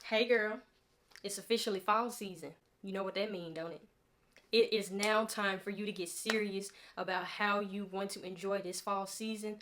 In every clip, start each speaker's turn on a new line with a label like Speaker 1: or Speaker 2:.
Speaker 1: Hey girl, it's officially fall season. You know what that means, don't it? It is now time for you to get serious about how you want to enjoy this fall season.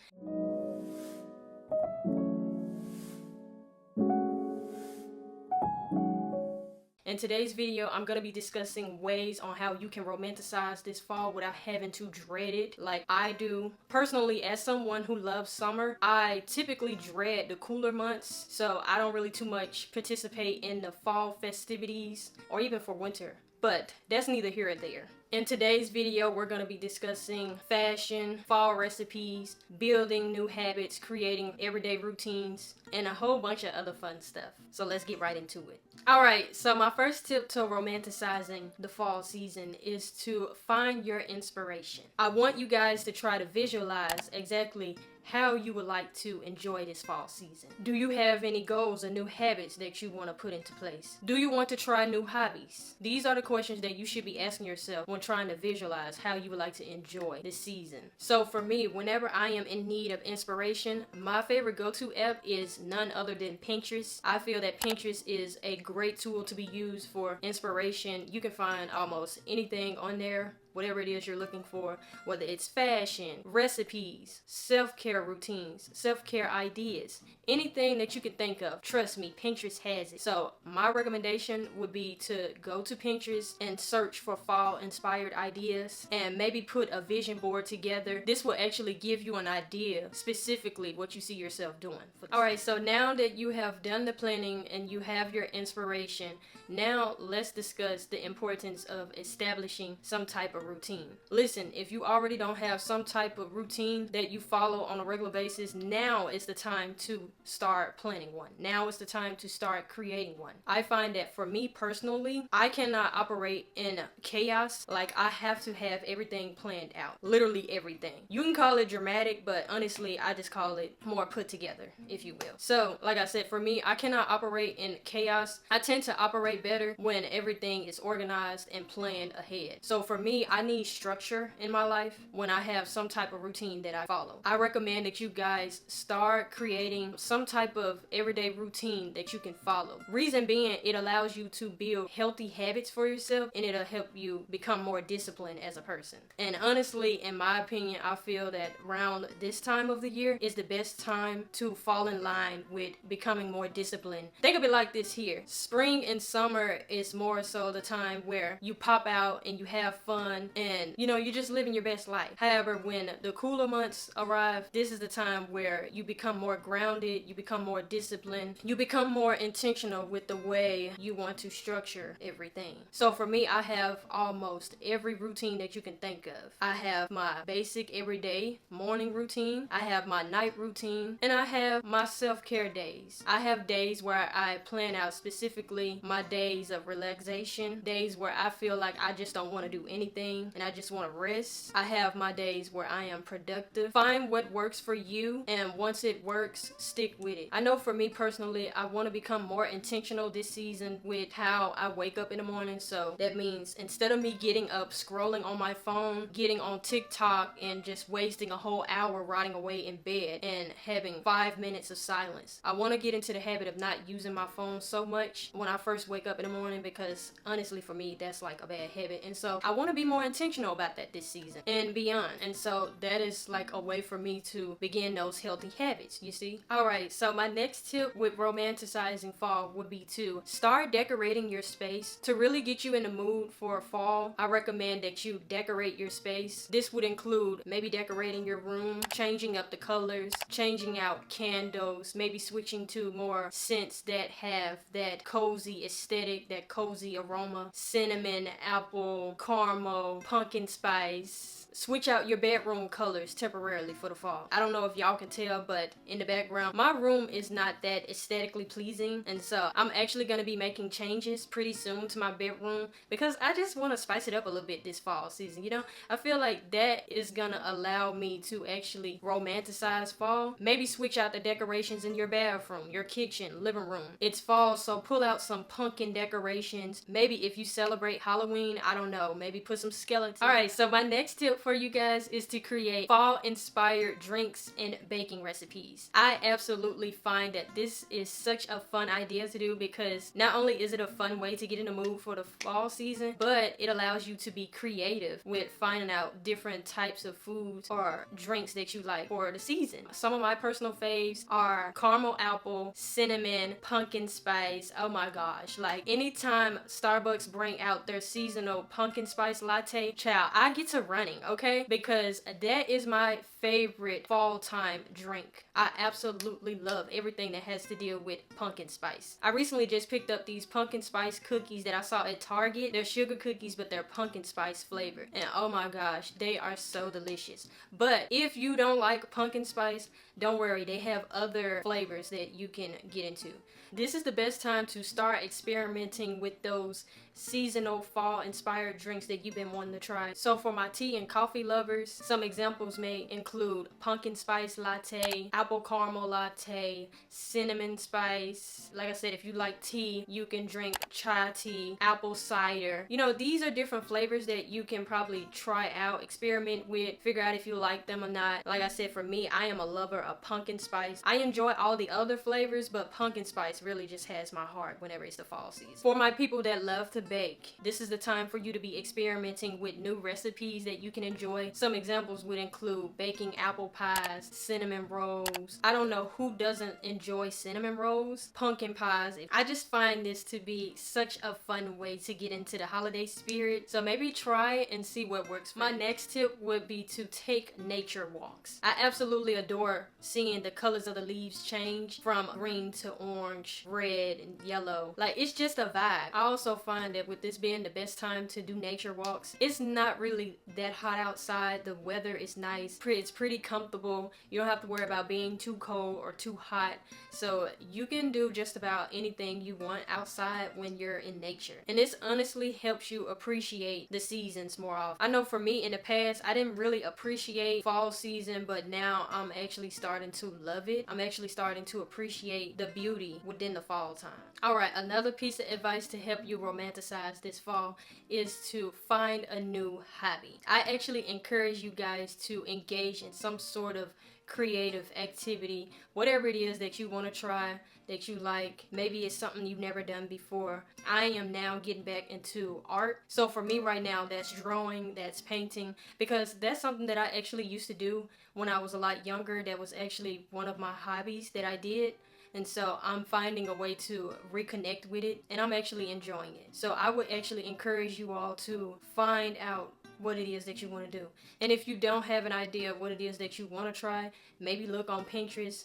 Speaker 1: In today's video, I'm going to be discussing ways on how you can romanticize this fall without having to dread it like I do. Personally, as someone who loves summer, I typically dread the cooler months, so I don't really too much participate in the fall festivities or even for winter. But that's neither here or there. In today's video, we're going to be discussing fashion, fall recipes, building new habits, creating everyday routines, and a whole bunch of other fun stuff. So let's get right into it. Alright, so my first tip to romanticizing the fall season is to find your inspiration. I want you guys to try to visualize exactly how you would like to enjoy this fall season. Do you have any goals or new habits that you want to put into place? Do you want to try new hobbies? These are the questions that you should be asking yourself when trying to visualize how you would like to enjoy this season. So for me, whenever I am in need of inspiration, my favorite go-to app is none other than Pinterest. I feel that Pinterest is a great tool to be used for inspiration. You can find almost anything on there, whatever it is you're looking for, whether it's fashion, recipes, self-care routines, self-care ideas, anything that you can think of. Trust me, Pinterest has it. So my recommendation would be to go to Pinterest and search for fall inspired ideas and maybe put a vision board together. This will actually give you an idea specifically what you see yourself doing. Alright, so now that you have done the planning and you have your inspiration, now let's discuss the importance of establishing some type of routine. Listen, if you already don't have some type of routine that you follow on a regular basis, now is the time to start planning one. Now is the time to start creating one. I find that for me personally, I cannot operate in chaos. Like, I have to have everything planned out. Literally everything. You can call it dramatic, but honestly, I just call it more put together, if you will. So, like I said, for me, I cannot operate in chaos. I tend to operate better when everything is organized and planned ahead. So for me, I need structure in my life when I have some type of routine that I follow. I recommend that you guys start creating some type of everyday routine that you can follow. Reason being, it allows you to build healthy habits for yourself and it'll help you become more disciplined as a person. And honestly, in my opinion, I feel that around this time of the year is the best time to fall in line with becoming more disciplined. Think of it like this here. Spring and summer is more so the time where you pop out and you have fun and you're just living your best life. However, when the cooler months arrive, this is the time where you become more grounded, you become more disciplined, you become more intentional with the way you want to structure everything. So for me, I have almost every routine that you can think of. I have my basic everyday morning routine, I have my night routine, and I have my self-care days. I have days where I plan out specifically my days of relaxation, days where I feel like I just don't want to do anything and I just want to rest. I have my days where I am productive. Find what works for you, and once it works, stick with it. I know for me personally, I want to become more intentional this season with how I wake up in the morning. So that means instead of me getting up, scrolling on my phone, getting on TikTok and just wasting a whole hour rotting away in bed and having 5 minutes of silence, I want to get into the habit of not using my phone so much when I first wake up in the morning, because honestly for me that's like a bad habit. And so I want to be more intentional about that this season and beyond. And so that is like a way for me to begin those healthy habits, you see. Alright, so my next tip with romanticizing fall would be to start decorating your space. To really get you in the mood for fall, I recommend that you decorate your space. This would include maybe decorating your room, changing up the colors, changing out candles, maybe switching to more scents that have that cozy aesthetic, that cozy aroma, cinnamon, apple, caramel, pumpkin spice. Switch out your bedroom colors temporarily for the fall. I don't know if y'all can tell, but in the background, my room is not that aesthetically pleasing, and so I'm actually going to be making changes pretty soon to my bedroom because I just want to spice it up a little bit this fall season. I feel like that is going to allow me to actually romanticize fall. Maybe switch out the decorations in your bathroom, your kitchen, living room. It's fall, so pull out some pumpkin decorations. Maybe if you celebrate Halloween, I don't know, maybe put some skeletons. Alright, so my next tip tip for you guys is to create fall inspired drinks and baking recipes. I absolutely find that this is such a fun idea to do because not only is it a fun way to get in the mood for the fall season, but it allows you to be creative with finding out different types of foods or drinks that you like for the season. Some of my personal faves are caramel apple, cinnamon, pumpkin spice. Oh my gosh, like anytime Starbucks bring out their seasonal pumpkin spice latte, child, I get to running, okay? Because that is my favorite fall time drink. I absolutely love everything that has to deal with pumpkin spice. I recently just picked up these pumpkin spice cookies that I saw at Target. They're sugar cookies, but they're pumpkin spice flavored. And oh my gosh, they are so delicious. But if you don't like pumpkin spice, don't worry, they have other flavors that you can get into. This is the best time to start experimenting with those seasonal fall inspired drinks that you've been wanting to try. So for my tea and coffee lovers, some examples may include pumpkin spice latte, apple caramel latte, cinnamon spice. Like I said, if you like tea, you can drink chai tea, apple cider. You know, these are different flavors that you can probably try out, experiment with, figure out if you like them or not. Like I said, for me, I am a lover of pumpkin spice. I enjoy all the other flavors, but pumpkin spice really just has my heart whenever it's the fall season. For my people that love to bake, this is the time for you to be experimenting with new recipes that you can enjoy. Some examples would include baking apple pies, cinnamon rolls. I don't know who doesn't enjoy cinnamon rolls, pumpkin pies. I just find this to be such a fun way to get into the holiday spirit. So maybe try it and see what works for you. My next tip would be to take nature walks. I absolutely adore seeing the colors of the leaves change from green to orange, red, and yellow. Like, it's just a vibe. I also find that with this being the best time to do nature walks, it's not really that hot outside. The weather is nice. It's pretty comfortable. You don't have to worry about being too cold or too hot. So you can do just about anything you want outside when you're in nature. And this honestly helps you appreciate the seasons more often. I know for me in the past, I didn't really appreciate fall season, but now I'm actually starting to love it. I'm actually starting to appreciate the beauty within the fall time. Alright, another piece of advice to help you romanticize this fall is to find a new hobby. I actually encourage you guys to engage in some sort of creative activity, whatever it is that you want to try, that you like. Maybe it's something you've never done before. I am now getting back into art. So for me right now, that's drawing, that's painting, because that's something that I actually used to do when I was a lot younger. That was actually one of my hobbies that I did. And so I'm finding a way to reconnect with it, and I'm actually enjoying it. So I would actually encourage you all to find out what it is that you want to do. And if you don't have an idea of what it is that you want to try, maybe look on Pinterest.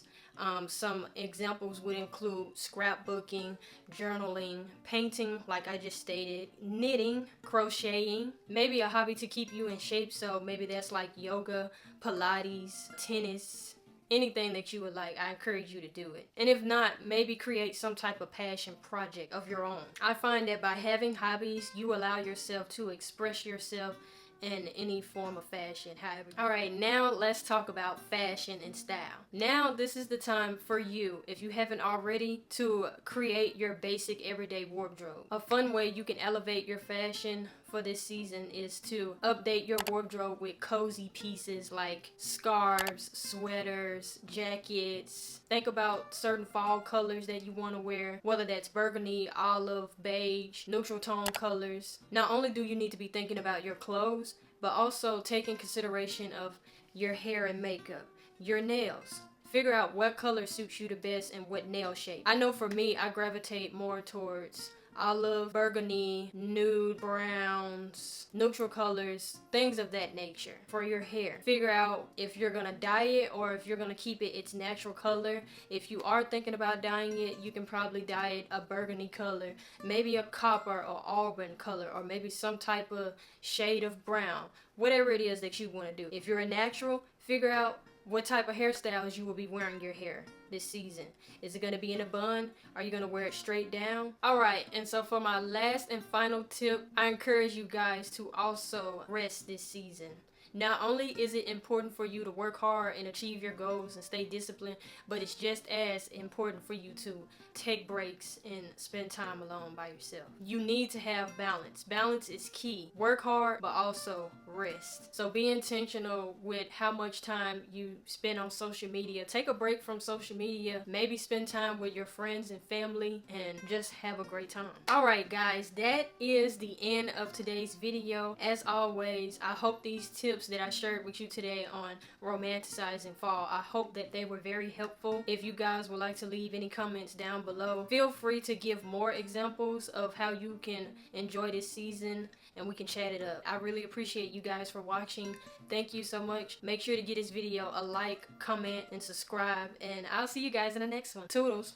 Speaker 1: Some examples would include scrapbooking, journaling, painting, like I just stated, knitting, crocheting, maybe a hobby to keep you in shape. So maybe that's like yoga, Pilates, tennis, anything that you would like. I encourage you to do it. And if not, maybe create some type of passion project of your own. I find that by having hobbies, you allow yourself to express yourself in any form of fashion, however. Alright, now let's talk about fashion and style. Now this is the time for you, if you haven't already, to create your basic everyday wardrobe. A fun way you can elevate your fashion for this season is to update your wardrobe with cozy pieces like scarves, sweaters, jackets. Think about certain fall colors that you want to wear, whether that's burgundy, olive, beige, neutral tone colors. Not only do you need to be thinking about your clothes, but also take in consideration of your hair and makeup, your nails. Figure out what color suits you the best and what nail shape. I know for me, I gravitate more towards olive, burgundy, nude, browns, neutral colors, things of that nature. For your hair, figure out if you're gonna dye it or if you're gonna keep it its natural color. If you are thinking about dyeing it, you can probably dye it a burgundy color, maybe a copper or auburn color, or maybe some type of shade of brown. Whatever it is that you want to do. If you're a natural, figure out what type of hairstyles you will be wearing your hair this season. Is it going to be in a bun? Are you going to wear it straight down? Alright, and so for my last and final tip, I encourage you guys to also rest this season. Not only is it important for you to work hard and achieve your goals and stay disciplined, but it's just as important for you to take breaks and spend time alone by yourself. You need to have balance. Balance is key. Work hard, but also rest. So be intentional with how much time you spend on social media. Take a break from social media. Maybe spend time with your friends and family and just have a great time. Alright guys, that is the end of today's video. As always, I hope these tips that I shared with you today on romanticizing fall, I hope that they were very helpful. If you guys would like to leave any comments down below, feel free to give more examples of how you can enjoy this season and we can chat it up. I really appreciate you guys for watching. Thank you so much. Make sure to give this video a like, comment, and subscribe, and I'll see you guys in the next one. Toodles!